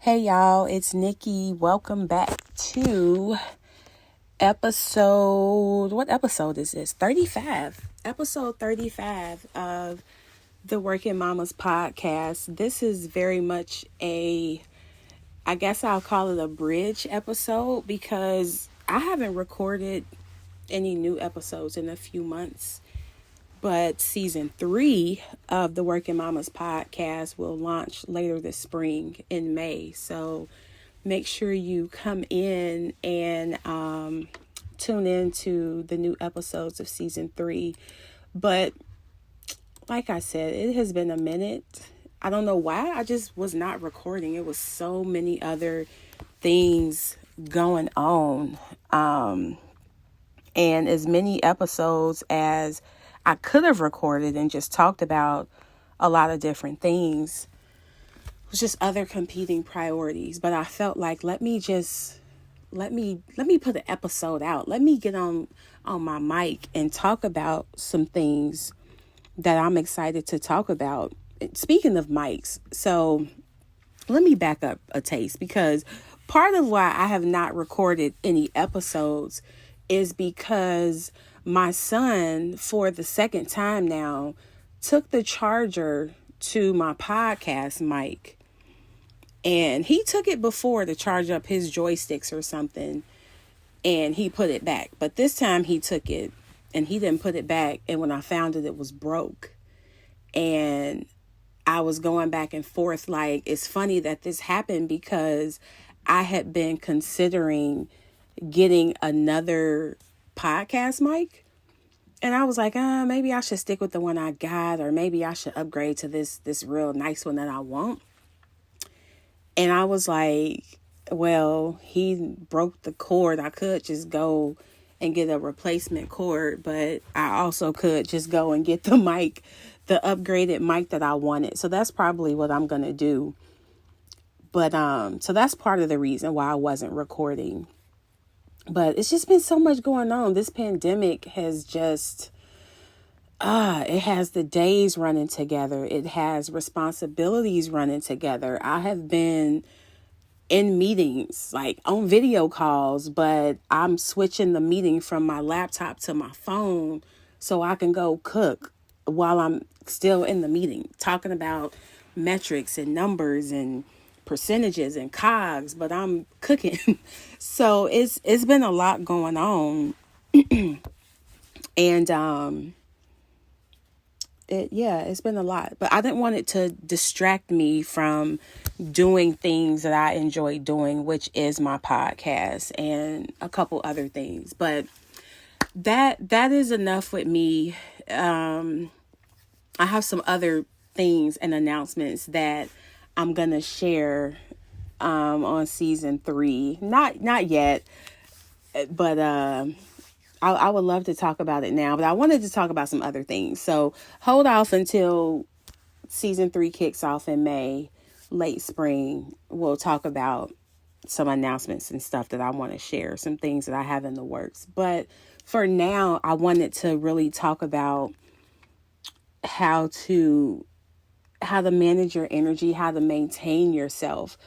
Hey y'all, it's Nikki. Welcome back to what episode is this? 35. Episode 35 of the Working Mamas podcast. This is very much I guess I'll call it a bridge episode because I haven't recorded any new episodes in a few months. But season 3 of the Working Mamas podcast will launch later this spring in May. So make sure you come in and tune in to the new episodes of season 3. But like I said, it has been a minute. I don't know why. I just was not recording. It was so many other things going on. And as many episodes as I could have recorded and just talked about a lot of different things. It was just other competing priorities. But I felt like let me put an episode out. Let me get on my mic and talk about some things that I'm excited to talk about. Speaking of mics, so let me back up a taste because part of why I have not recorded any episodes is because my son, for the second time now, took the charger to my podcast mic. And he took it before to charge up his joysticks or something. And he put it back. But this time he took it and he didn't put it back. And when I found it, it was broke. And I was going back and forth. Like, it's funny that this happened because I had been considering getting another podcast mic, and I was like, maybe I should stick with the one I got, or maybe I should upgrade to this real nice one that I want. And I was like, well, he broke the cord. I could just go and get a replacement cord, but I also could just go and get the mic, the upgraded mic that I wanted. So that's probably what I'm gonna do. But so that's part of the reason why I wasn't recording. But it's just been so much going on. This pandemic has just, it has the days running together. It has responsibilities running together. I have been in meetings, like on video calls, but I'm switching the meeting from my laptop to my phone so I can go cook while I'm still in the meeting, talking about metrics and numbers and percentages and cogs, but I'm cooking. So it's been a lot going on. And it's been a lot, but I didn't want it to distract me from doing things that I enjoy doing, which is my podcast and a couple other things. But that is enough with me. I have some other things and announcements that I'm gonna share on season 3. Not yet, but I would love to talk about it now. But I wanted to talk about some other things. So hold off until season 3 kicks off in May, late spring. We'll talk about some announcements and stuff that I want to share, some things that I have in the works. But for now, I wanted to really talk about how to manage your energy, how to maintain yourself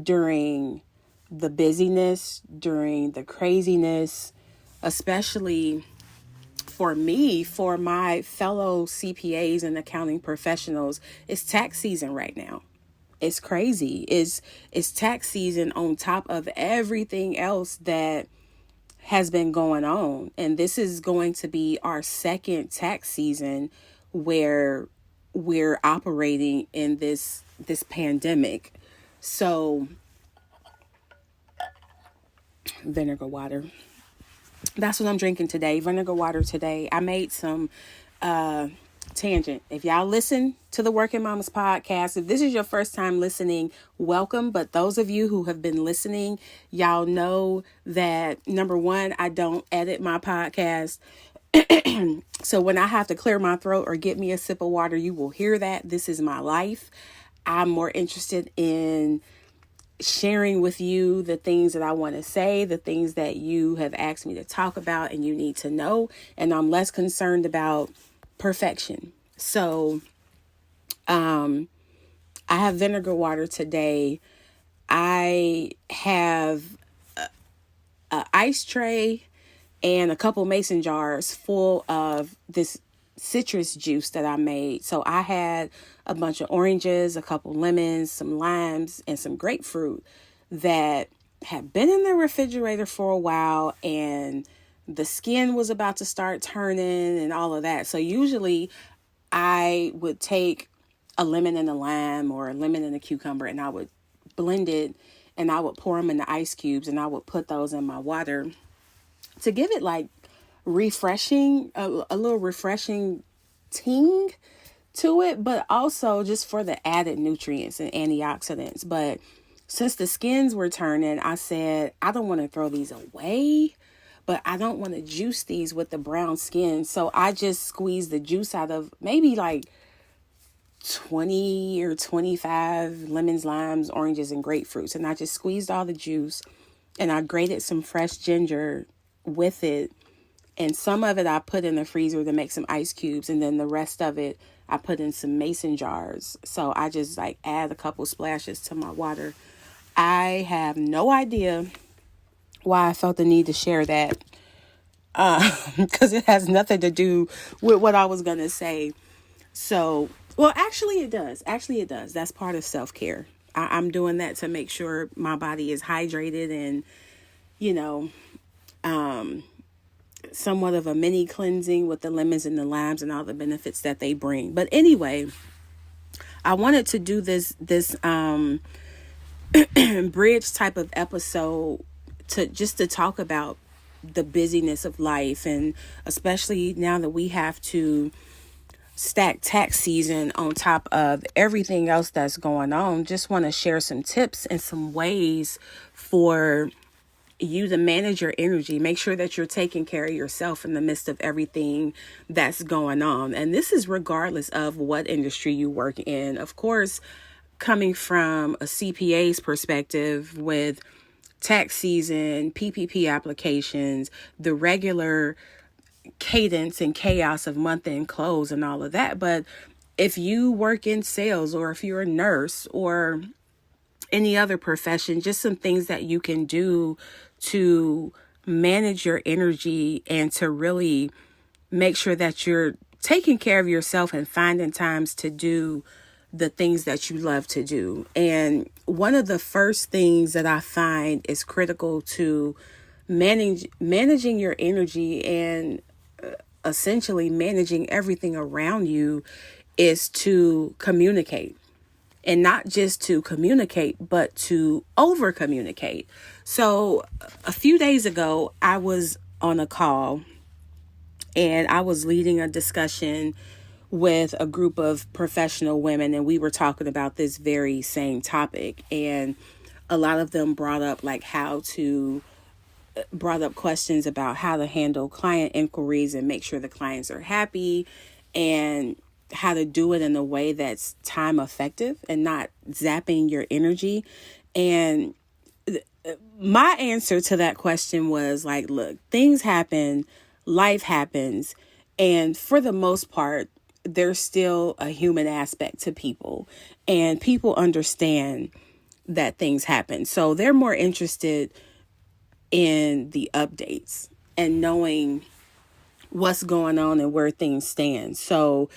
during the busyness, during the craziness, especially for me, for my fellow CPAs and accounting professionals. It's tax season right now. It's crazy. It's tax season on top of everything else that has been going on. And this is going to be our second tax season where we're operating in this pandemic. So vinegar water. That's what I'm drinking today. Vinegar water today. I made some tangent. If y'all listen to the Working Mamas podcast, if this is your first time listening, welcome. But those of you who have been listening, y'all know that number one, I don't edit my podcast. So when I have to clear my throat or get me a sip of water, you will hear that. This is my life. I'm more interested in sharing with you the things that I want to say, the things that you have asked me to talk about and you need to know. And I'm less concerned about perfection. So I have vinegar water today. I have an ice tray and a couple mason jars full of this citrus juice that I made. So I had a bunch of oranges, a couple lemons, some limes, and some grapefruit that had been in the refrigerator for a while, and the skin was about to start turning and all of that. So usually I would take a lemon and a lime or a lemon and a cucumber, and I would blend it, and I would pour them in the ice cubes, and I would put those in my water to give it like refreshing, a little refreshing ting to it, but also just for the added nutrients and antioxidants. But since the skins were turning, I said, I don't want to throw these away, but I don't want to juice these with the brown skin. So I just squeezed the juice out of maybe like 20 or 25 lemons, limes, oranges, and grapefruits. And I just squeezed all the juice, and I grated some fresh ginger with it. And some of it I put in the freezer to make some ice cubes. And then the rest of it I put in some mason jars. So I just like add a couple splashes to my water. I have no idea why I felt the need to share that. Because it has nothing to do with what I was going to say. So, well, actually it does. Actually it does. That's part of self-care. I'm doing that to make sure my body is hydrated and, you know, somewhat of a mini cleansing with the lemons and the limes and all the benefits that they bring. But anyway, I wanted to do this bridge type of episode to talk about the busyness of life, and especially now that we have to stack tax season on top of everything else that's going on. Just want to share some tips and some ways for you to manage your energy. Make sure that you're taking care of yourself in the midst of everything that's going on. And this is regardless of what industry you work in. Of course, coming from a CPA's perspective with tax season, PPP applications, the regular cadence and chaos of month-end close and all of that. But if you work in sales, or if you're a nurse or any other profession, just some things that you can do to manage your energy and to really make sure that you're taking care of yourself and finding times to do the things that you love to do. And one of the first things that I find is critical to managing your energy and essentially managing everything around you is to communicate. And not just to communicate, but to over communicate. So a few days ago, I was on a call and I was leading a discussion with a group of professional women, and we were talking about this very same topic. And a lot of them brought up questions about how to handle client inquiries and make sure the clients are happy, and how to do it in a way that's time effective and not zapping your energy. And my answer to that question was like, look, things happen, life happens. And for the most part, there's still a human aspect to people, and people understand that things happen. So they're more interested in the updates and knowing what's going on and where things stand. So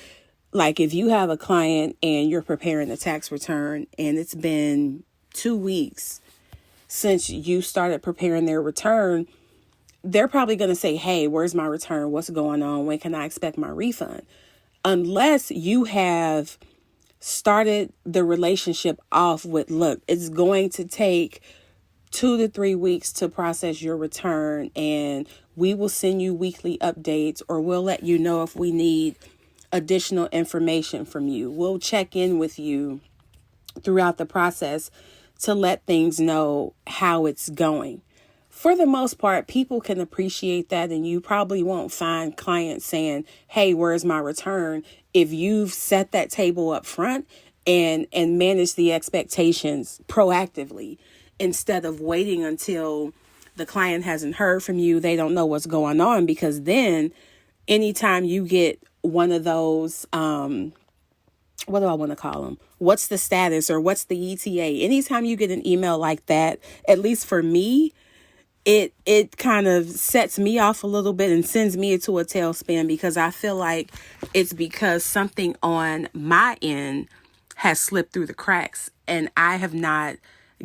like if you have a client and you're preparing a tax return and it's been 2 weeks since you started preparing their return, they're probably going to say, hey, where's my return? What's going on? When can I expect my refund? Unless you have started the relationship off with, look, it's going to take 2 to 3 weeks to process your return, and we will send you weekly updates, or we'll let you know if we need additional information from you. We'll check in with you throughout the process to let things know how it's going. For the most part, people can appreciate that, and you probably won't find clients saying, hey, where's my return? If you've set that table up front and manage the expectations proactively, instead of waiting until the client hasn't heard from you, they don't know what's going on, because then anytime you get one of those what do I want to call them? What's the status or what's the ETA? Anytime you get an email like that, at least for me, it kind of sets me off a little bit and sends me into a tailspin, because I feel like it's because something on my end has slipped through the cracks and I have not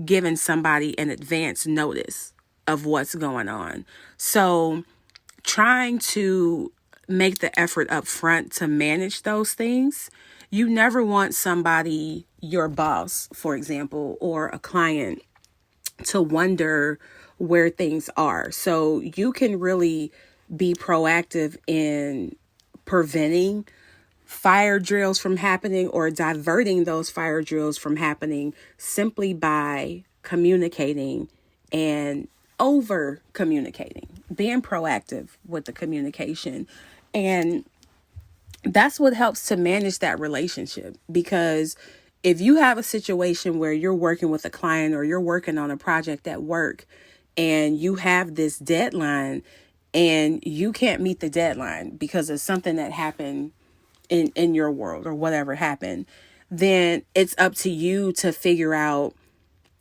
given somebody an advance notice of what's going on. So trying to make the effort up front to manage those things. You never want somebody, your boss, for example, or a client, to wonder where things are. So you can really be proactive in preventing fire drills from happening or diverting those fire drills from happening simply by communicating and over communicating, being proactive with the communication. And that's what helps to manage that relationship, because if you have a situation where you're working with a client or you're working on a project at work and you have this deadline and you can't meet the deadline because of something that happened in your world or whatever happened, then it's up to you to figure out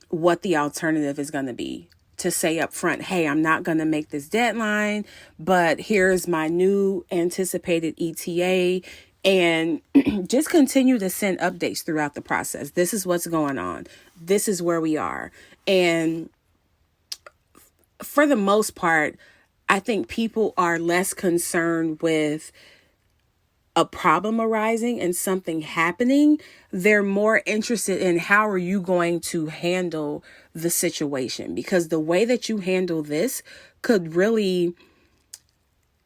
what the alternative is going to be. To say up front, hey, I'm not going to make this deadline, but here's my new anticipated ETA. And just continue to send updates throughout the process. This is what's going on. This is where we are. And for the most part, I think people are less concerned with a problem arising and something happening. They're more interested in how are you going to handle the situation, because the way that you handle this could really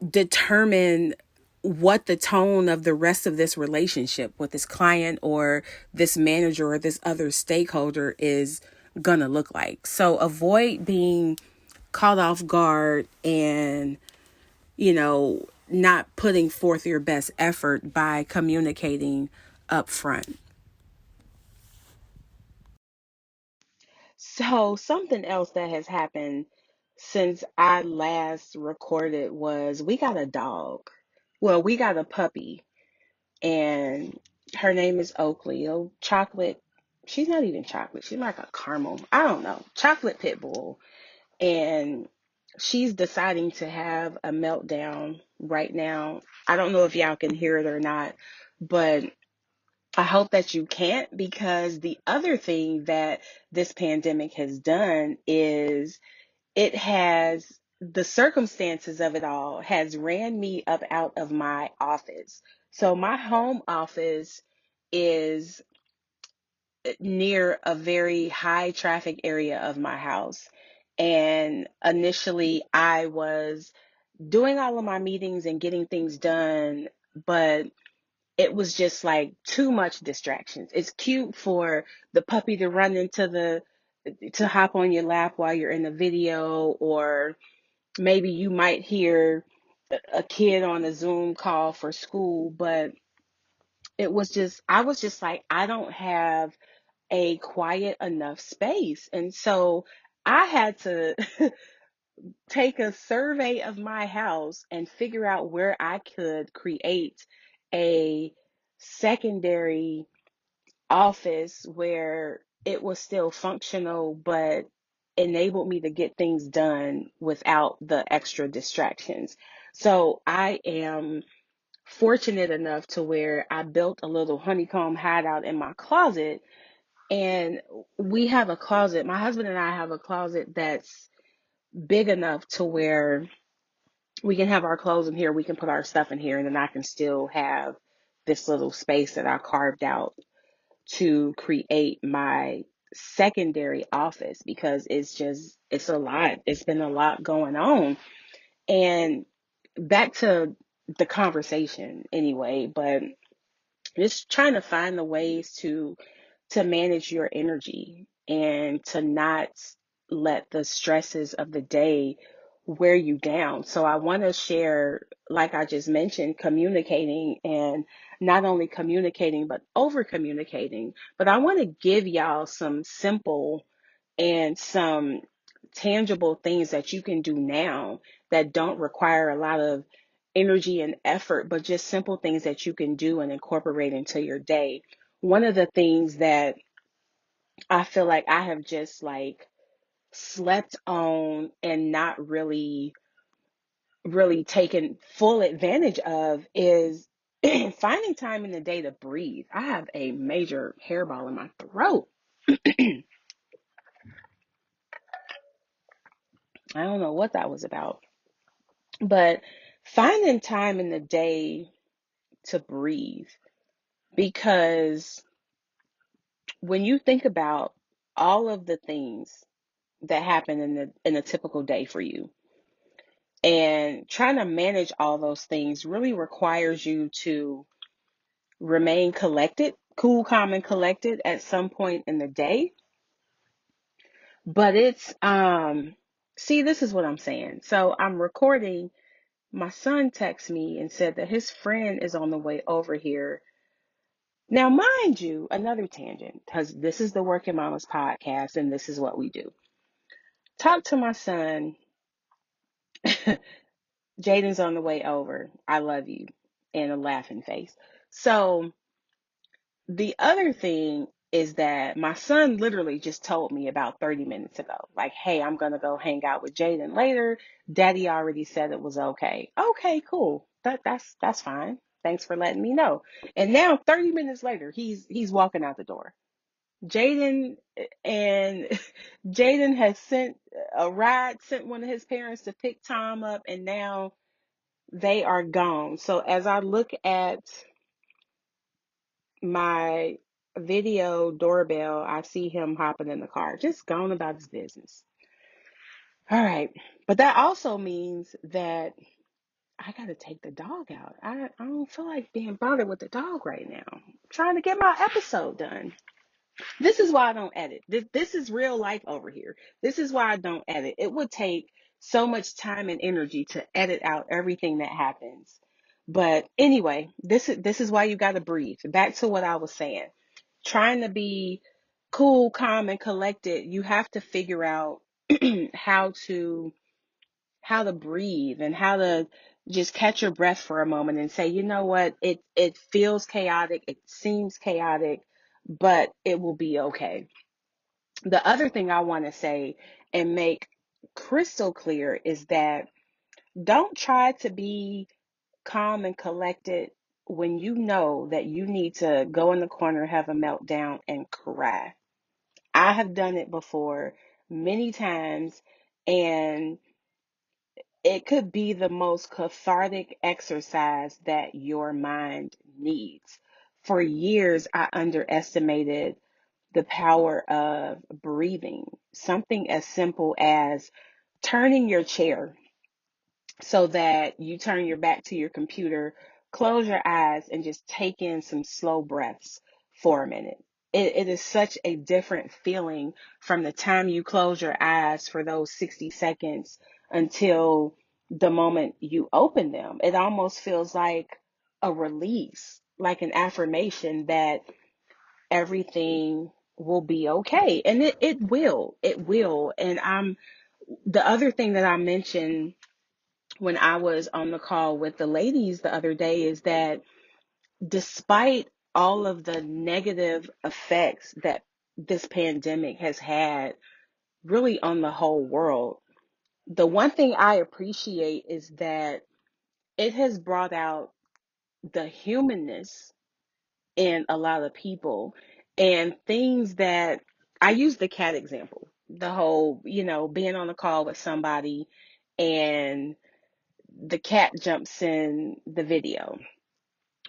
determine what the tone of the rest of this relationship with this client or this manager or this other stakeholder is gonna look like. So avoid being caught off guard and, not putting forth your best effort by communicating up front. So something else that has happened since I last recorded was we got a dog. Well, we got a puppy, and her name is Oakley. Oh, chocolate. She's not even chocolate. She's like a caramel. I don't know. Chocolate pit bull. And she's deciding to have a meltdown right now. I don't know if y'all can hear it or not, but I hope that you can't, because the other thing that this pandemic has done is it has, the circumstances of it all has ran me up out of my office. So my home office is near a very high traffic area of my house. And initially I was doing all of my meetings and getting things done, but it was just like too much distractions. It's cute for the puppy to run to hop on your lap while you're in a video, or maybe you might hear a kid on a Zoom call for school, but I was just like, I don't have a quiet enough space. And so I had to take a survey of my house and figure out where I could create a secondary office where it was still functional, but enabled me to get things done without the extra distractions. So I am fortunate enough to where I built a little honeycomb hideout in my closet. And we have a closet. My husband and I have a closet that's big enough to where we can have our clothes in here, we can put our stuff in here, and then I can still have this little space that I carved out to create my secondary office, because it's a lot. It's been a lot going on. And back to the conversation anyway, but just trying to find the ways to manage your energy and to not let the stresses of the day wear you down. So I want to share, like I just mentioned, communicating, and not only communicating, but over communicating. But I want to give y'all some simple and some tangible things that you can do now that don't require a lot of energy and effort, but just simple things that you can do and incorporate into your day one of the things that I feel like I have just like slept on and not really taken full advantage of is finding time in the day to breathe. I have a major hairball in my throat. I don't know what that was about, but finding time in the day to breathe, because when you think about all of the things that happen in a typical day for you, and trying to manage all those things really requires you to remain collected, cool, calm, and collected at some point in the day. But it's see, this is what I'm saying. So I'm recording. My son texted me and said that his friend is on the way over here. Now, mind you, another tangent, because this is the Working Mamas podcast and this is what we do. Talk to my son. Jaden's on the way over. I love you. And a laughing face. So the other thing is that my son literally just told me about 30 minutes ago, like, hey, I'm going to go hang out with Jaden later. Daddy already said it was okay. Okay, cool. That's fine. Thanks for letting me know. And now 30 minutes later, he's walking out the door. Jaden and Jaden has sent a ride, sent one of his parents to pick Tom up, and now they are gone. So as I look at my video doorbell, I see him hopping in the car, just going about his business. All right. But that also means that I got to take the dog out. I don't feel like being bothered with the dog right now. I'm trying to get my episode done. This is why I don't edit. This is real life over here. This is why I don't edit. It would take so much time and energy to edit out everything that happens. But anyway, this is why you got to breathe. Back to what I was saying. Trying to be cool, calm, and collected, you have to figure out how to how to breathe and how to just catch your breath for a moment and say, you know what, it feels chaotic, it seems chaotic, but it will be okay. The other thing I want to say and make crystal clear is that don't try to be calm and collected when you know that you need to go in the corner, have a meltdown, and cry. I have done it before many times, and it could be the most cathartic exercise that your mind needs. For years, I underestimated the power of breathing. Something as simple as turning your chair so that you turn your back to your computer, close your eyes, and just take in some slow breaths for a minute. It is such a different feeling from the time you close your eyes for those 60 seconds until the moment you open them. It almost feels like a release, like an affirmation that everything will be okay. And it will. It will. And the other thing that I mentioned when I was on the call with the ladies the other day is that despite all of the negative effects that this pandemic has had really on the whole world, the one thing I appreciate is that it has brought out the humanness in a lot of people and things that I use the cat example, the whole, being on a call with somebody and the cat jumps in the video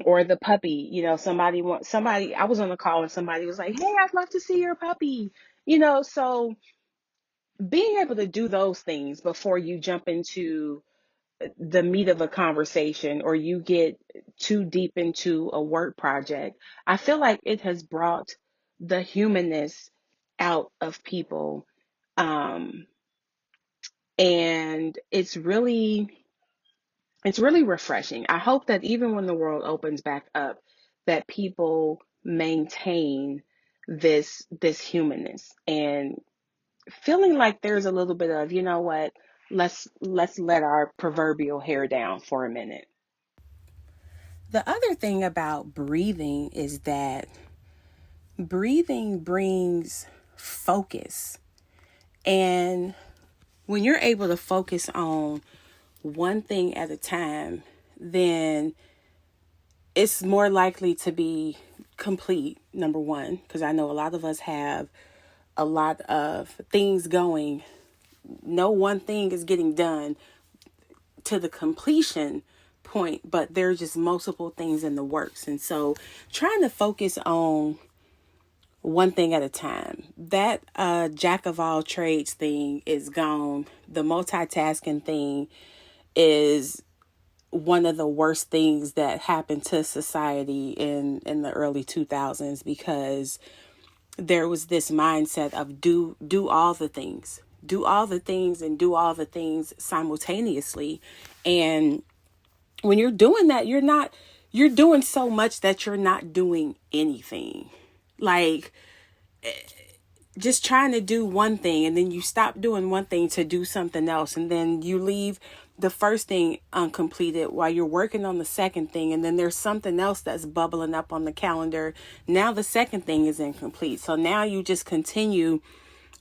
or the puppy, somebody, I was on a call and somebody was like, hey, I'd love to see your puppy, so being able to do those things before you jump into the meat of a conversation or you get too deep into a work project, I feel like it has brought the humanness out of people. Um, and it's really refreshing. I hope that even when the world opens back up, that people maintain this humanness and feeling like there's a little bit of, you know what, let's let our proverbial hair down for a minute. The other thing about breathing is that breathing brings focus. And when you're able to focus on one thing at a time, then it's more likely to be complete, number one, because I know a lot of us have a lot of things going. No one thing is getting done to the completion point, but there's just multiple things in the works. And so trying to focus on one thing at a time, that jack of all trades thing is gone. The multitasking thing is one of the worst things that happened to society in the early 2000s, because there was this mindset of do all the things, do all the things and do all the things simultaneously. And when you're doing that, you're doing so much that you're not doing anything. Like, just trying to do one thing, and then you stop doing one thing to do something else, and then you leave the first thing uncompleted while you're working on the second thing, and then there's something else that's bubbling up on the calendar. Now the second thing is incomplete. So now you just continue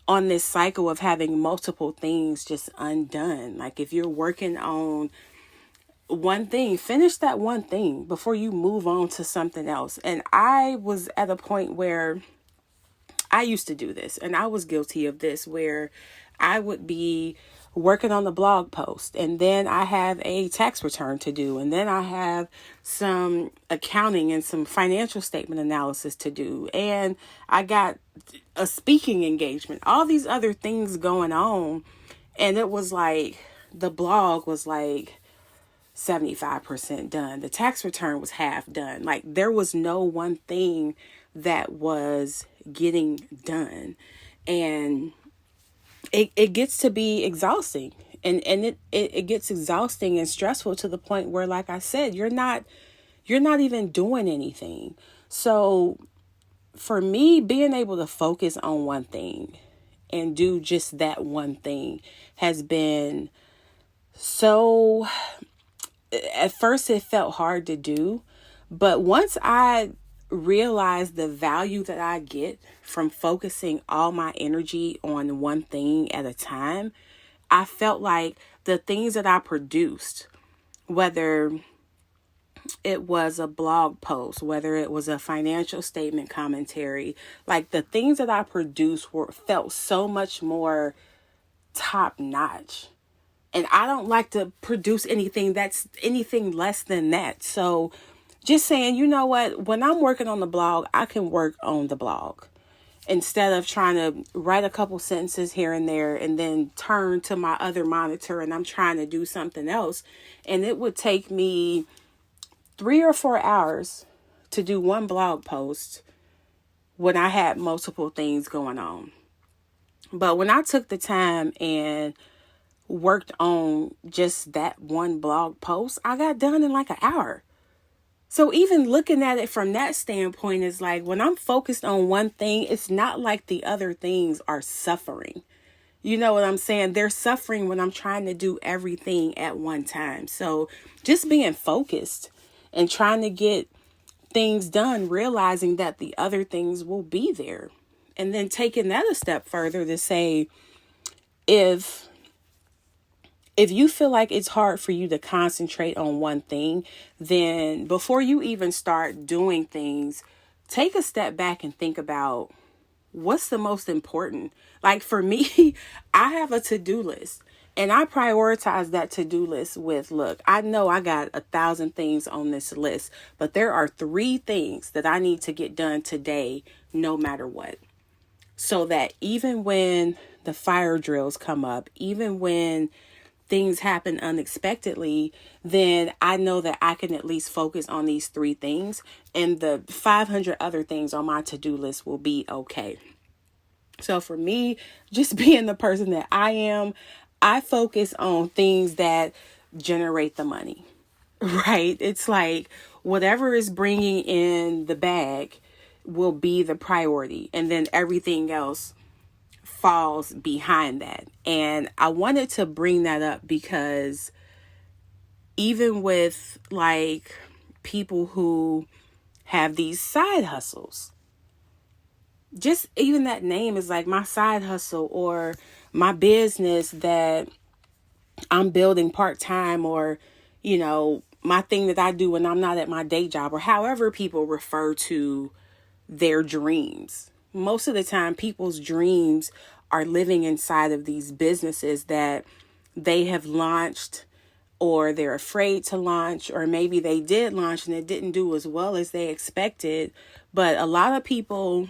on this cycle of having multiple things just undone. Like, if you're working on one thing, finish that one thing before you move on to something else. And I was at a point where I used to do this, and I was guilty of this, where I would be working on the blog post, and then I have a tax return to do, and then I have some accounting and some financial statement analysis to do, and I got a speaking engagement, all these other things going on. And it was like the blog was like 75% done. The tax return was half done. Like, there was no one thing that was getting done. And it gets to be exhausting. And it gets exhausting and stressful to the point where, like I said, you're not even doing anything. So for me, being able to focus on one thing and do just that one thing has been so, at first it felt hard to do, but once I realized the value that I get from focusing all my energy on one thing at a time, I felt like the things that I produced, whether it was a blog post, whether it was a financial statement commentary, like the things that I produced felt so much more top notch. And I don't like to produce anything that's anything less than that. So just saying, you know what, when I'm working on the blog, I can work on the blog instead of trying to write a couple sentences here and there and then turn to my other monitor and I'm trying to do something else. And it would take me 3 or 4 hours to do one blog post when I had multiple things going on. But when I took the time and worked on just that one blog post, I got done in like an hour. So even looking at it from that standpoint is like, when I'm focused on one thing, it's not like the other things are suffering. You know what I'm saying? They're suffering when I'm trying to do everything at one time. So just being focused and trying to get things done, realizing that the other things will be there. And then taking that a step further to say, if you feel like it's hard for you to concentrate on one thing, then before you even start doing things, take a step back and think about what's the most important. Like for me, I have a to-do list and I prioritize that to-do list with, look, I know I got 1,000 things on this list, but there are 3 things that I need to get done today, no matter what. So that even when the fire drills come up, even when things happen unexpectedly, then I know that I can at least focus on these 3 things, and the 500 other things on my to-do list will be okay. So for me, just being the person that I am, I focus on things that generate the money, right? It's like whatever is bringing in the bag will be the priority, and then everything else falls behind that. And I wanted to bring that up because even with like people who have these side hustles, just even that name is like my side hustle or my business that I'm building part time, or, my thing that I do when I'm not at my day job, or however people refer to their dreams. Most of the time, people's dreams are living inside of these businesses that they have launched, or they're afraid to launch, or maybe they did launch and it didn't do as well as they expected. But a lot of people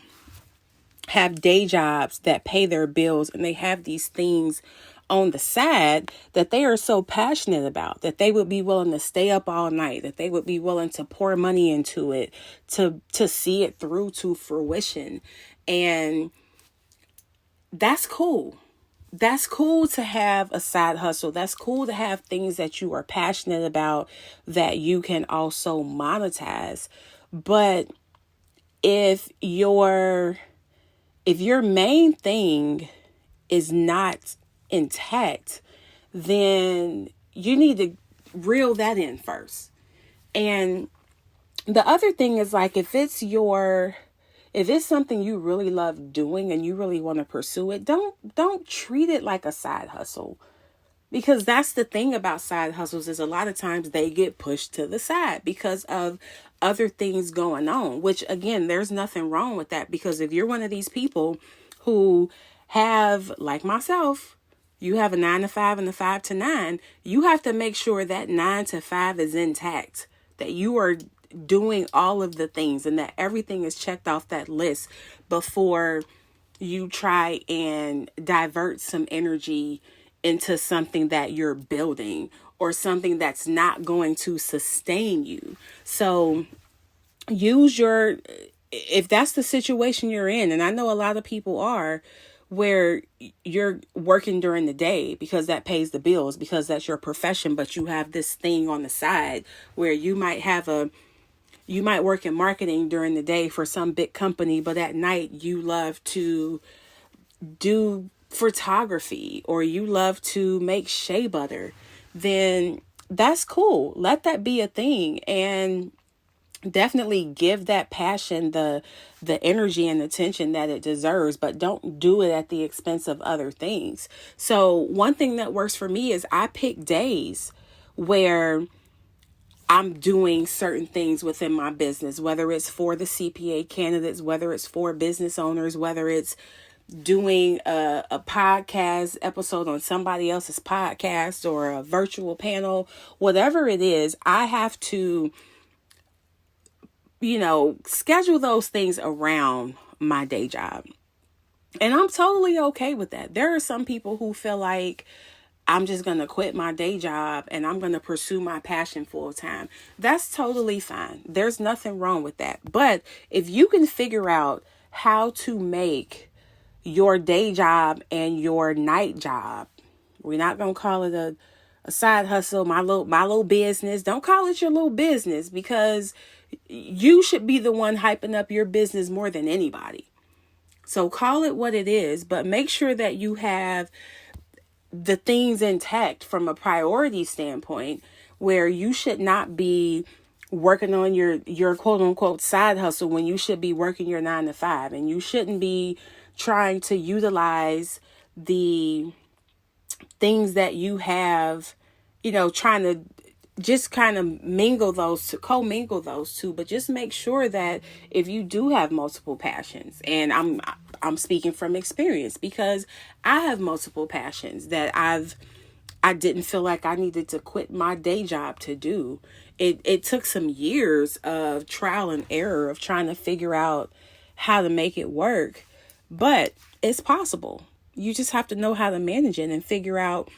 have day jobs that pay their bills, and they have these things on the side that they are so passionate about that they would be willing to stay up all night, that they would be willing to pour money into it to see it through to fruition. And that's cool. That's cool to have a side hustle. That's cool to have things that you are passionate about that you can also monetize. But if your main thing is not intact, then you need to reel that in first. And the other thing is, like, if it's something you really love doing and you really want to pursue it, don't treat it like a side hustle. Because that's the thing about side hustles, is a lot of times they get pushed to the side because of other things going on, which, again, there's nothing wrong with that. Because if you're one of these people who have, like myself, you have a 9 to 5 and a 5 to 9, you have to make sure that 9 to 5 is intact, that you are doing all of the things and that everything is checked off that list before you try and divert some energy into something that you're building or something that's not going to sustain you. So if that's the situation you're in, and I know a lot of people are, where you're working during the day because that pays the bills, because that's your profession, but you have this thing on the side where you might work in marketing during the day for some big company, but at night you love to do photography or you love to make shea butter, then that's cool. Let that be a thing, and definitely give that passion the energy and attention that it deserves, but don't do it at the expense of other things. So one thing that works for me is I pick days where I'm doing certain things within my business, whether it's for the CPA candidates, whether it's for business owners, whether it's doing a podcast episode on somebody else's podcast or a virtual panel, whatever it is, I have to, schedule those things around my day job. And I'm totally okay with that. There are some people who feel like I'm just going to quit my day job and I'm going to pursue my passion full time. That's totally fine. There's nothing wrong with that. But if you can figure out how to make your day job and your night job, we're not going to call it a side hustle, my little business. Don't call it your little business, because you should be the one hyping up your business more than anybody. So call it what it is, but make sure that you have the things intact from a priority standpoint, where you should not be working on your quote unquote side hustle when you should be working your 9 to 5, and you shouldn't be trying to utilize the things that you have, trying to just kind of commingle those two, but just make sure that if you do have multiple passions, and I'm speaking from experience, because I have multiple passions that I didn't feel like I needed to quit my day job to do. It took some years of trial and error of trying to figure out how to make it work, but it's possible. You just have to know how to manage it and figure out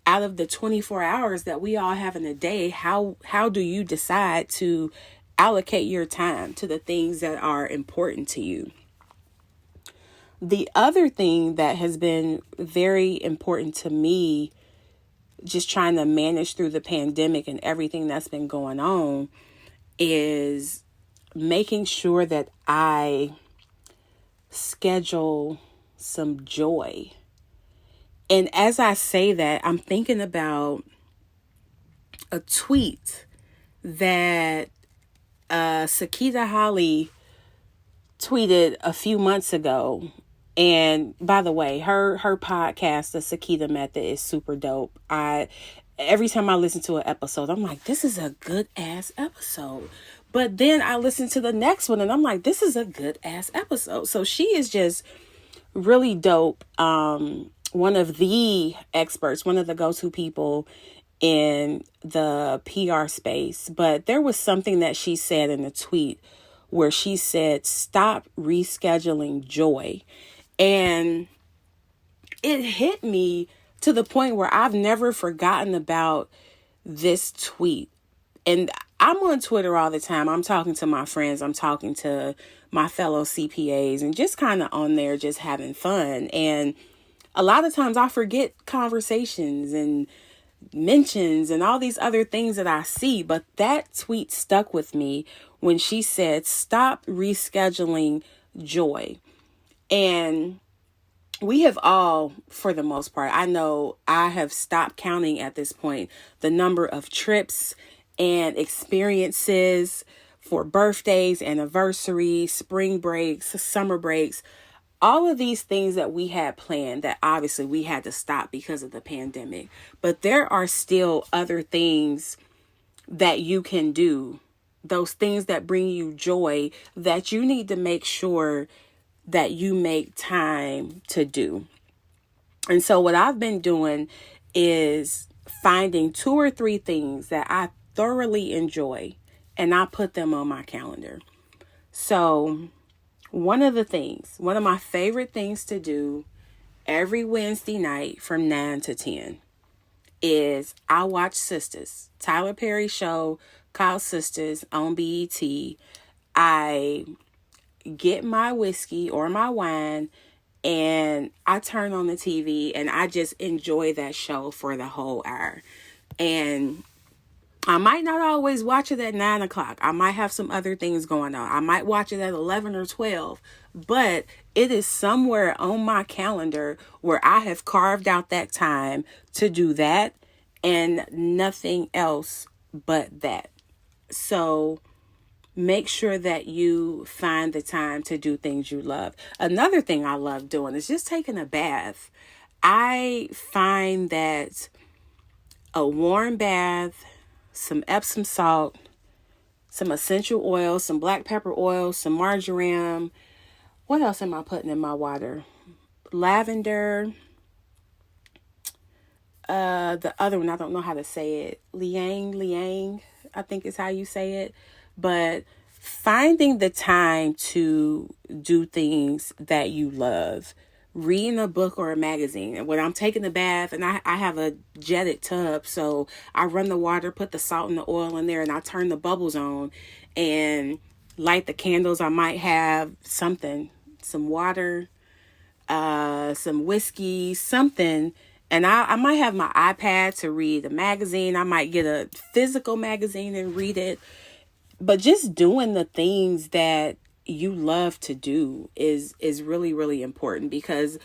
of the 24 hours that we all have in a day, how do you decide to allocate your time to the things that are important to you? The other thing that has been very important to me, just trying to manage through the pandemic and everything that's been going on, is making sure that I schedule some joy. And as I say that, I'm thinking about a tweet that Sakita Holly tweeted a few months ago, and by the way, her podcast, the Sakita Method, is super dope. Every time I listen to an episode, I'm like, this is a good ass episode. But then I listen to the next one and I'm like, this is a good ass episode. So she is just really dope. One of the experts, one of the go-to people in the PR space. But there was something that she said in a tweet where she said, stop rescheduling joy. And it hit me to the point where I've never forgotten about this tweet. And I'm on Twitter all the time. I'm talking to my friends. I'm talking to my fellow CPAs and just kind of on there just having fun. And a lot of times I forget conversations and mentions and all these other things that I see. But that tweet stuck with me when she said, stop rescheduling joy. And we have all, for the most part, I know I have stopped counting at this point the number of trips and experiences for birthdays, anniversaries, spring breaks, summer breaks, all of these things that we had planned that obviously we had to stop because of the pandemic. But there are still other things that you can do, those things that bring you joy that you need to make sure that you make time to do. And so what I've been doing is finding 2 or 3 things that I thoroughly enjoy and I put them on my calendar. So one of my favorite things to do every Wednesday night from 9 to 10 is I watch Sisters, Tyler Perry show called Sisters on BET. I get my whiskey or my wine and I turn on the TV and I just enjoy that show for the whole hour. And I might not always watch it at 9 o'clock. I might have some other things going on. I might watch it at 11 or 12, but it is somewhere on my calendar where I have carved out that time to do that and nothing else but that. So make sure that you find the time to do things you love. Another thing I love doing is just taking a bath. I find that a warm bath, some Epsom salt, some essential oil, some black pepper oil, some marjoram. What else am I putting in my water? Lavender. The other one, I don't know how to say it. Liang, I think is how you say it. But finding the time to do things that you love, reading a book or a magazine. And when I'm taking a bath, and I have a jetted tub, so I run the water, put the salt and the oil in there, and I turn the bubbles on and light the candles. I might have something, some water, some whiskey, something. And I might have my iPad to read a magazine. I might get a physical magazine and read it. But just doing the things that you love to do is really, really important, because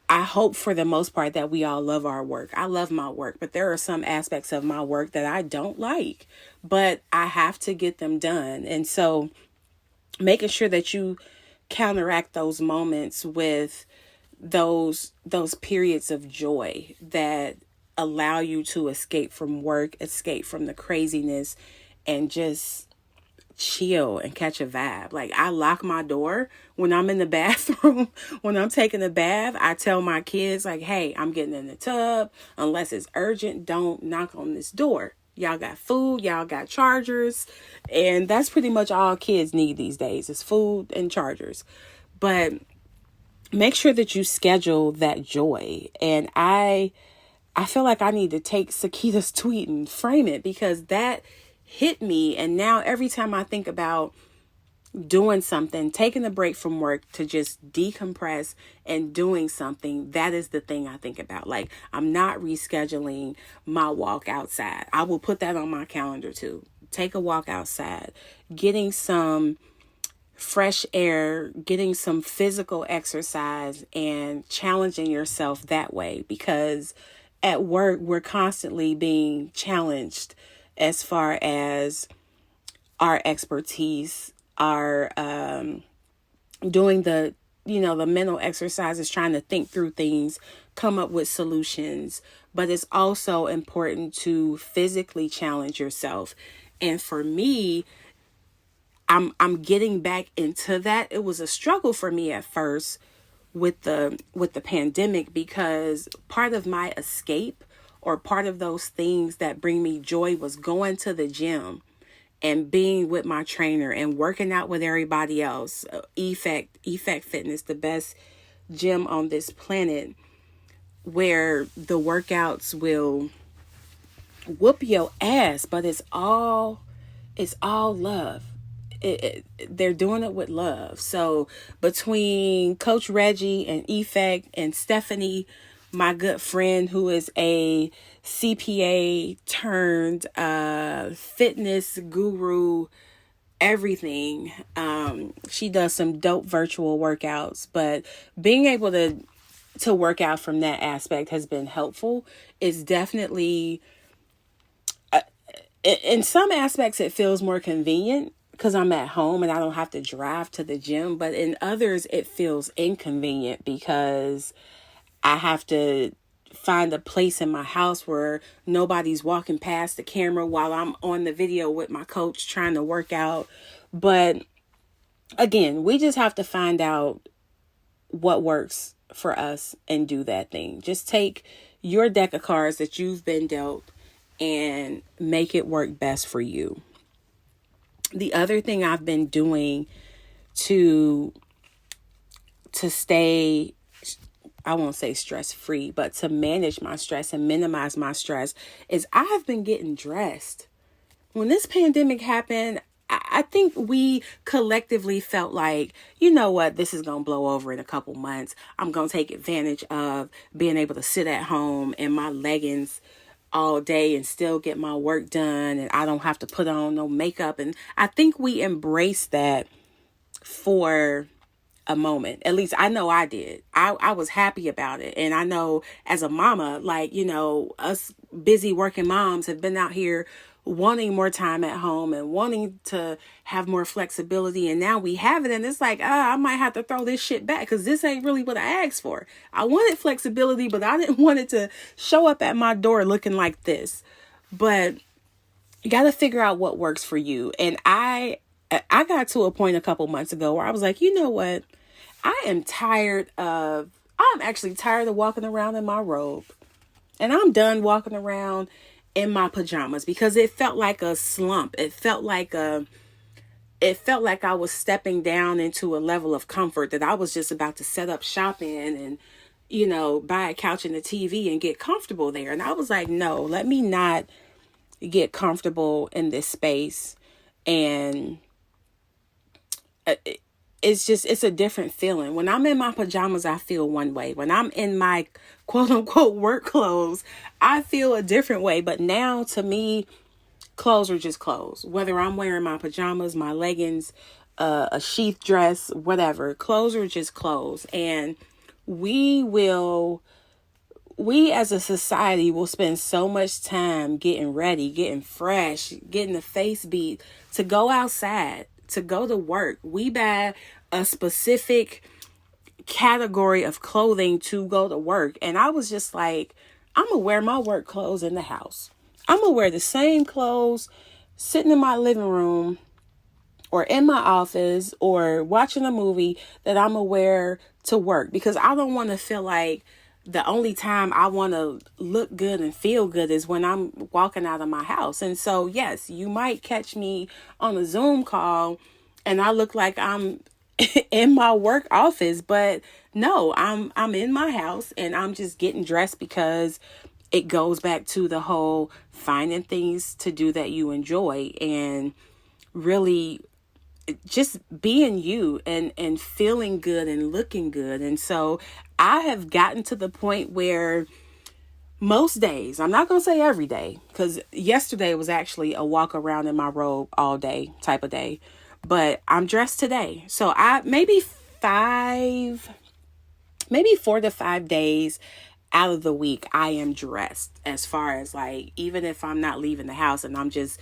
I hope for the most part that we all love our work. I love my work, but there are some aspects of my work that I don't like, but I have to get them done. And so making sure that you counteract those moments with those periods of joy that allow you to escape from work, escape from the craziness, and just chill and catch a vibe. Like, I lock my door when I'm in the bathroom. When I'm taking a bath, I tell my kids, like, hey, I'm getting in the tub. Unless it's urgent, don't knock on this door. Y'all got food, y'all got chargers. And that's pretty much all kids need these days, is food and chargers. But make sure that you schedule that joy. And I feel like I need to take Sakita's tweet and frame it, because that hit me. And now every time I think about doing something, taking a break from work to just decompress and doing something, that is the thing I think about. Like, I'm not rescheduling my walk outside. I will put that on my calendar too. Take a walk outside, getting some fresh air, getting some physical exercise, and challenging yourself that way. Because at work, we're constantly being challenged as far as our expertise, our doing the mental exercises, trying to think through things, come up with solutions. But it's also important to physically challenge yourself. And for me, I'm getting back into that. It was a struggle for me at first with the pandemic, because part of my escape, or part of those things that bring me joy, was going to the gym and being with my trainer and working out with everybody else. Effect Fitness, the best gym on this planet, where the workouts will whoop your ass, but it's all love. They're doing it with love. So between Coach Reggie and Effect and Stephanie, my good friend who is a CPA turned fitness guru, everything. She does some dope virtual workouts, but being able to work out from that aspect has been helpful. It's definitely, in some aspects, it feels more convenient because I'm at home and I don't have to drive to the gym. But in others, it feels inconvenient because I have to find a place in my house where nobody's walking past the camera while I'm on the video with my coach trying to work out. But again, we just have to find out what works for us and do that thing. Just take your deck of cards that you've been dealt and make it work best for you. The other thing I've been doing to stay, I won't say stress free, but to manage my stress and minimize my stress, is I have been getting dressed. When this pandemic happened, I think we collectively felt like, you know what, this is going to blow over in a couple months. I'm going to take advantage of being able to sit at home in my leggings all day and still get my work done, and I don't have to put on no makeup. And I think we embraced that for a moment. At least I know I did. I was happy about it. And I know as a mama, like, us busy working moms have been out here wanting more time at home and wanting to have more flexibility. And now we have it. And it's like, I might have to throw this shit back because this ain't really what I asked for. I wanted flexibility, but I didn't want it to show up at my door looking like this. But you got to figure out what works for you. And I got to a point a couple months ago where I was like, you know what? I'm actually tired of walking around in my robe. And I'm done walking around in my pajamas because it felt like a slump. It felt like I was stepping down into a level of comfort that I was just about to set up shop in and, buy a couch and a TV and get comfortable there. And I was like, no, let me not get comfortable in this space. And it's a different feeling. When I'm in my pajamas, I feel one way. When I'm in my quote unquote work clothes, I feel a different way. But now to me, clothes are just clothes. Whether I'm wearing my pajamas, my leggings, a sheath dress, whatever, clothes are just clothes. And we as a society will spend so much time getting ready, getting fresh, getting the face beat to go outside, to go to work. We buy a specific category of clothing to go to work. And I was just like, I'm going to wear my work clothes in the house. I'm going to wear the same clothes sitting in my living room or in my office or watching a movie that I'm going to wear to work, because I don't want to feel like the only time I want to look good and feel good is when I'm walking out of my house. And so, yes, you might catch me on a Zoom call and I look like I'm in my work office, but no, I'm in my house and I'm just getting dressed because it goes back to the whole finding things to do that you enjoy and really just being you and feeling good and looking good. And so I have gotten to the point where most days, I'm not going to say every day, because yesterday was actually a walk around in my robe all day type of day, but I'm dressed today. So maybe 4 to 5 days out of the week, I am dressed, as far as like, even if I'm not leaving the house and I'm just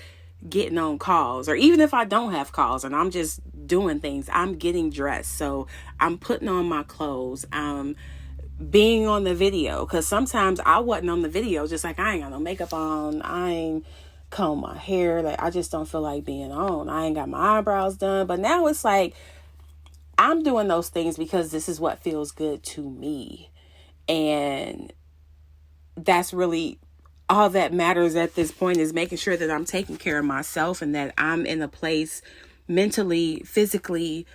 getting on calls, or even if I don't have calls and I'm just doing things, I'm getting dressed. So I'm putting on my clothes. I'm being on the video, because sometimes I wasn't on the video, just like I ain't got no makeup on, I ain't comb my hair, like I just don't feel like being on, I ain't got my eyebrows done. But now it's like I'm doing those things because this is what feels good to me, and that's really all that matters at this point, is making sure that I'm taking care of myself and that I'm in a place mentally, physically,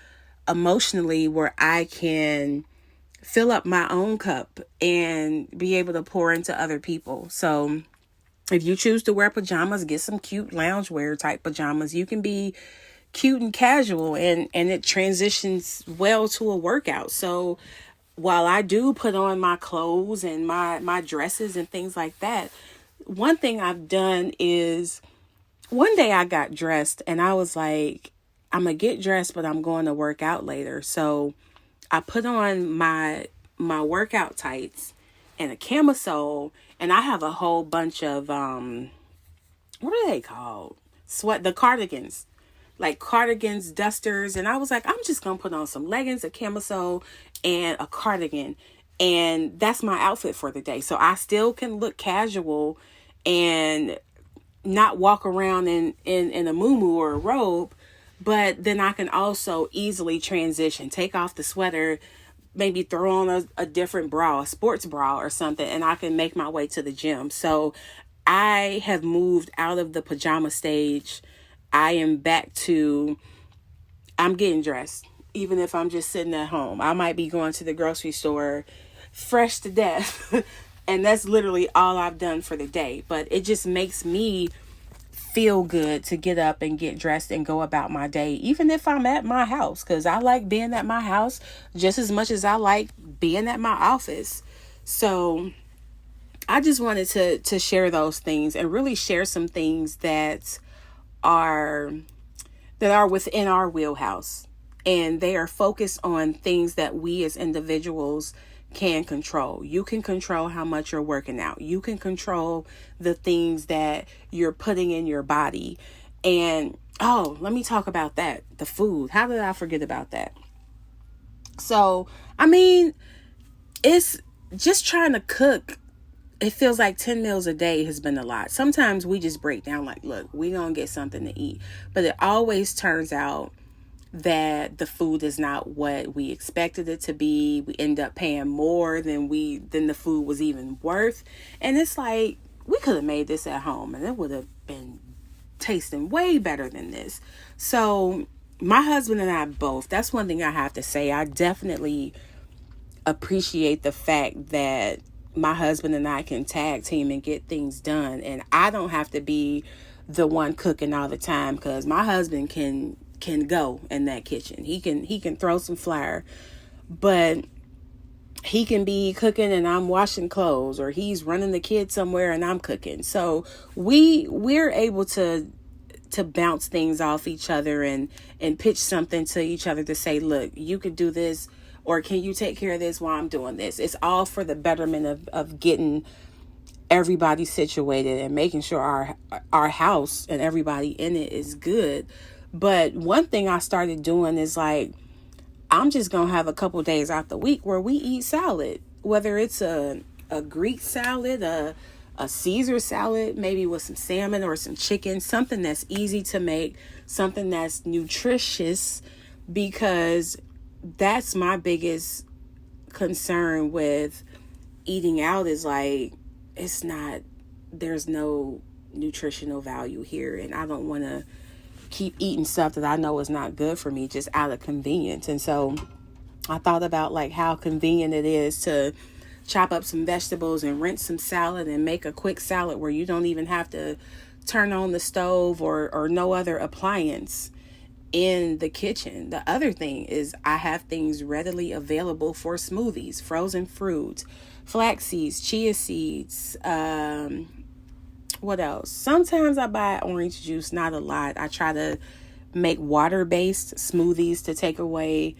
emotionally where I can fill up my own cup and be able to pour into other people. So if you choose to wear pajamas, get some cute loungewear type pajamas. You can be cute and casual, and it transitions well to a workout. So while I do put on my clothes and my dresses and things like that, one thing I've done is, one day I got dressed and I was like, I'm going to get dressed, but I'm going to work out later. So I put on my workout tights and a camisole, and I have a whole bunch of what are they called? The cardigans. Like cardigans, dusters, and I was like, I'm just gonna put on some leggings, a camisole, and a cardigan, and that's my outfit for the day. So I still can look casual and not walk around in a muumuu or a robe, but then I can also easily transition, take off the sweater, maybe throw on a different bra, a sports bra or something, and I can make my way to the gym. So I have moved out of the pajama stage. I am back to, I'm getting dressed, even if I'm just sitting at home. I might be going to the grocery store fresh to death, and that's literally all I've done for the day. But it just makes me feel good to get up and get dressed and go about my day, even if I'm at my house, because I like being at my house just as much as I like being at my office. So I just wanted to share those things and really share some things that are within our wheelhouse, and they are focused on things that we as individuals can control. You can control how much you're working out. You can control the things that you're putting in your body. And let me talk about that. The food. How did I forget about that? So, I mean, it's just trying to cook. It feels like 10 meals a day has been a lot. Sometimes we just break down like, look, we gonna get something to eat. But it always turns out that the food is not what we expected it to be. We end up paying more than the food was even worth. And it's like, we could have made this at home and it would have been tasting way better than this. So my husband and I both, that's one thing I have to say. I definitely appreciate the fact that my husband and I can tag team and get things done. And I don't have to be the one cooking all the time, because my husband can go in that kitchen. He can throw some flour, but he can be cooking and I'm washing clothes, or he's running the kids somewhere and I'm cooking. So we're able to bounce things off each other and pitch something to each other to say, look, you could do this, or can you take care of this while I'm doing this? It's all for the betterment of getting everybody situated and making sure our house and everybody in it is good. But one thing I started doing is like, I'm just going to have a couple days out the week where we eat salad, whether it's a Greek salad, a Caesar salad, maybe with some salmon or some chicken, something that's easy to make, something that's nutritious, because that's my biggest concern with eating out is like, there's no nutritional value here. And I don't want to keep eating stuff that I know is not good for me just out of convenience. And so I thought about like how convenient it is to chop up some vegetables and rinse some salad and make a quick salad where you don't even have to turn on the stove or no other appliance in the kitchen. The other thing is I have things readily available for smoothies, frozen fruit, flax seeds, chia seeds, what else? Sometimes I buy orange juice, not a lot. I try to make water-based smoothies to take away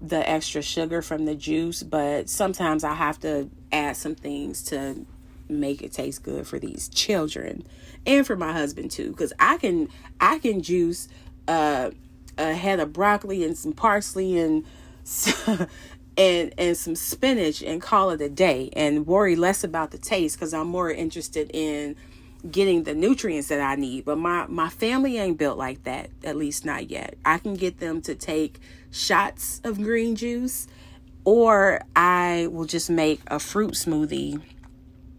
the extra sugar from the juice, but sometimes I have to add some things to make it taste good for these children and for my husband too, because I can juice a head of broccoli and some parsley and and some spinach and call it a day and worry less about the taste, because I'm more interested in getting the nutrients that I need. But my family ain't built like that, at least not yet. I can get them to take shots of green juice, or I will just make a fruit smoothie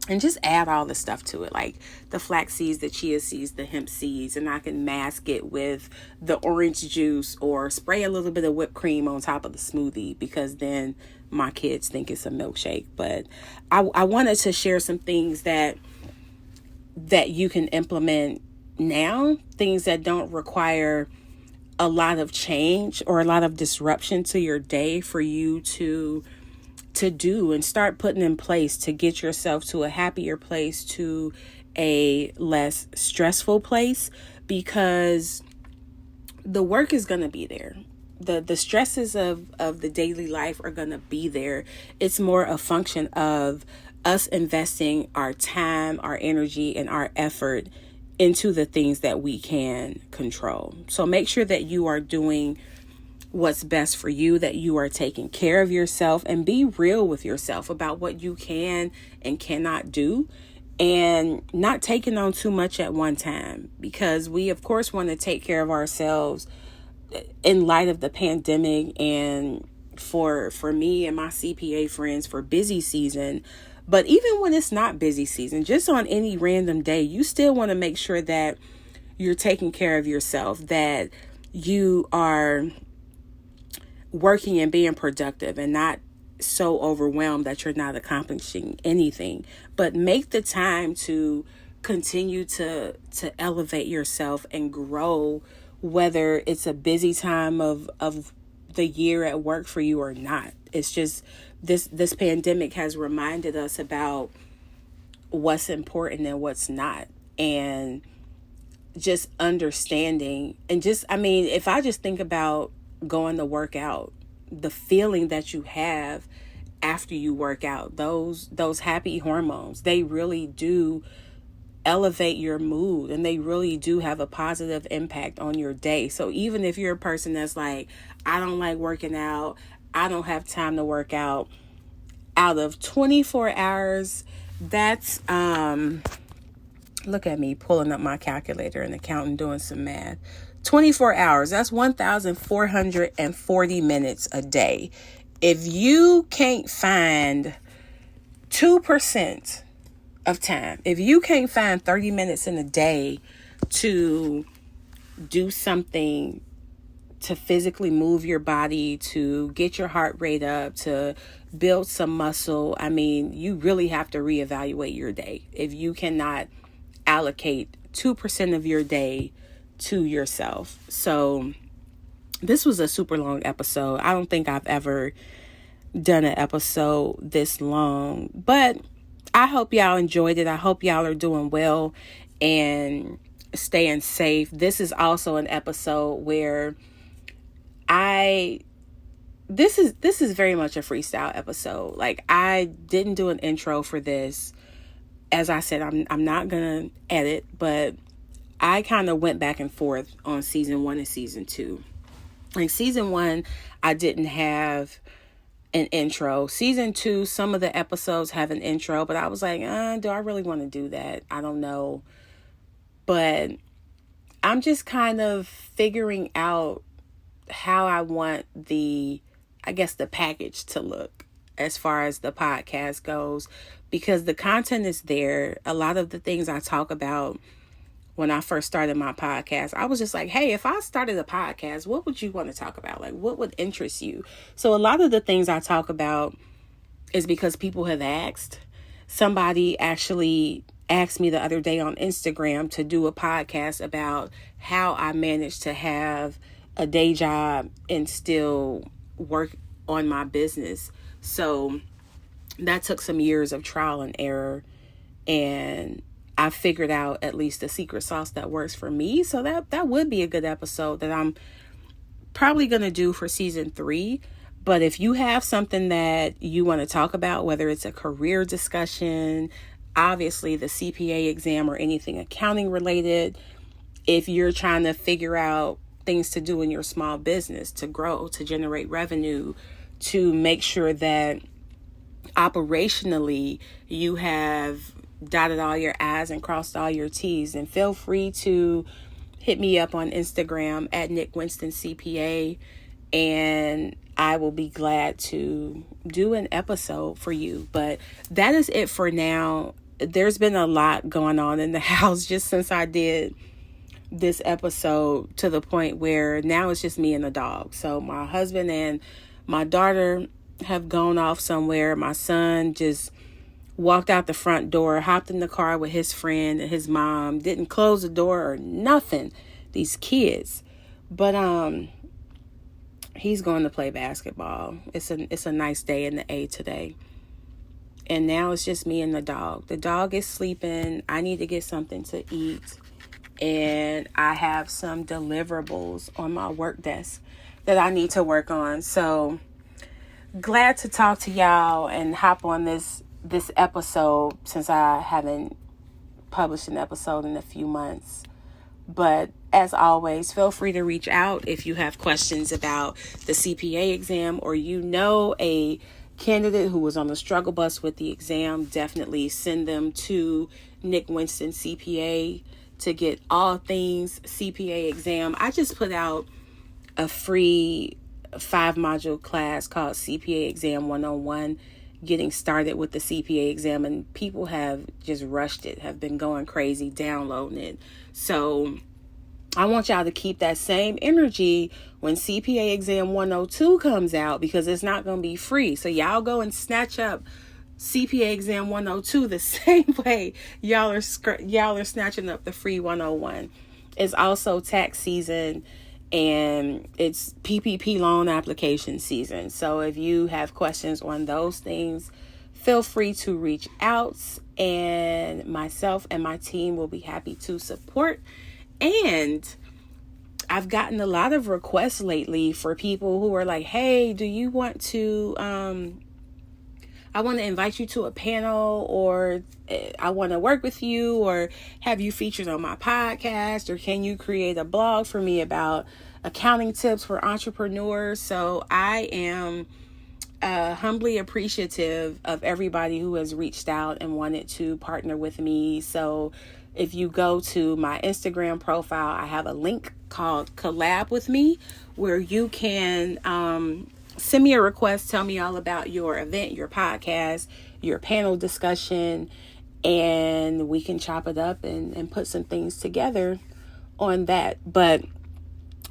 and just add all the stuff to it, like the flax seeds, the chia seeds, the hemp seeds, and I can mask it with the orange juice or spray a little bit of whipped cream on top of the smoothie, because then my kids think it's a milkshake. But I wanted to share some things that you can implement now, things that don't require a lot of change or a lot of disruption to your day for you to do and start putting in place to get yourself to a happier place, to a less stressful place, because the work is going to be there. The stresses of the daily life are going to be there. It's more a function of us investing our time, our energy, and our effort into the things that we can control. So make sure that you are doing what's best for you, that you are taking care of yourself, and be real with yourself about what you can and cannot do, and not taking on too much at one time, because we of course want to take care of ourselves in light of the pandemic and for me and my CPA friends for busy season. But even when it's not busy season, just on any random day, you still want to make sure that you're taking care of yourself, that you are working and being productive and not so overwhelmed that you're not accomplishing anything. But make the time to continue to elevate yourself and grow, whether it's a busy time of the year at work for you or not. It's just this pandemic has reminded us about what's important and what's not, and just understanding. And just, I mean, if I just think about going to work out, the feeling that you have after you work out, those happy hormones, they really do elevate your mood, and they really do have a positive impact on your day. So even if you're a person that's like, I don't like working out, I don't have time to work out, out of 24 hours, that's look at me pulling up my calculator and accounting, doing some math. 24 hours, that's 1,440 minutes a day. If you can't find 2% of time, if you can't find 30 minutes in a day to do something, to physically move your body, to get your heart rate up, to build some muscle, I mean, you really have to reevaluate your day if you cannot allocate 2% of your day to yourself. So this was a super long episode. I don't think I've ever done an episode this long, but I hope y'all enjoyed it. I hope y'all are doing well and staying safe. This is also an episode where this is very much a freestyle episode. Like, I didn't do an intro for this. As I said, I'm not gonna edit, but I kind of went back and forth on season 1 and season 2. Like, season 1, I didn't have an intro. Season 2, some of the episodes have an intro, but I was like, do I really want to do that? I don't know. But I'm just kind of figuring out how I want the package to look as far as the podcast goes, because the content is there. A lot of the things I talk about when I first started my podcast, I was just like, hey, if I started a podcast, what would you want to talk about? Like, what would interest you? So a lot of the things I talk about is because people have asked. Somebody actually asked me the other day on Instagram to do a podcast about how I managed to have a day job and still work on my business. So that took some years of trial and error, and I figured out at least the secret sauce that works for me. So that would be a good episode that I'm probably going to do for season 3. But if you have something that you want to talk about, whether it's a career discussion, obviously the CPA exam or anything accounting related. If you're trying to figure out things to do in your small business to grow, to generate revenue, to make sure that operationally you have dotted all your I's and crossed all your T's, and feel free to hit me up on Instagram at Nick Winston CPA, and I will be glad to do an episode for you. But that is it for now. There's been a lot going on in the house just since I did this episode, to the point where now it's just me and the dog. So my husband and my daughter have gone off somewhere. My son just walked out the front door, hopped in the car with his friend and his mom, didn't close the door or nothing. These kids. But he's going to play basketball. It's a nice day in the A today. And now it's just me and the dog. The dog is sleeping. I need to get something to eat. And I have some deliverables on my work desk that I need to work on. So glad to talk to y'all and hop on this episode, since I haven't published an episode in a few months. But as always, feel free to reach out if you have questions about the CPA exam, or a candidate who was on the struggle bus with the exam. Definitely send them to Nick Winston CPA to get all things CPA exam. I just put out a free 5-module class called CPA Exam 101, getting started with the CPA exam, and people have just rushed it, have been going crazy downloading it. So I want y'all to keep that same energy when CPA Exam 102 comes out, because it's not going to be free. So y'all go and snatch up CPA Exam 102 the same way y'all are snatching up the free 101. It's also tax season, and it's PPP loan application season. So if you have questions on those things, feel free to reach out, and myself and my team will be happy to support. And I've gotten a lot of requests lately for people who are like, hey, do you want to, I want to invite you to a panel, or I want to work with you, or have you featured on my podcast, or can you create a blog for me about accounting tips for entrepreneurs? So I am humbly appreciative of everybody who has reached out and wanted to partner with me. So if you go to my Instagram profile, I have a link called Collab with Me, where you can send me a request, tell me all about your event, your podcast, your panel discussion, and we can chop it up and put some things together on that. But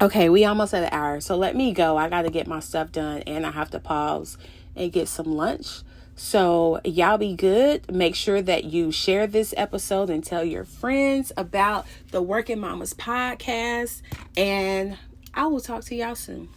okay, we almost at an hour, so let me go. I got to get my stuff done, and I have to pause and get some lunch. So y'all be good. Make sure that you share this episode and tell your friends about the Working Mamas podcast, and I will talk to y'all soon.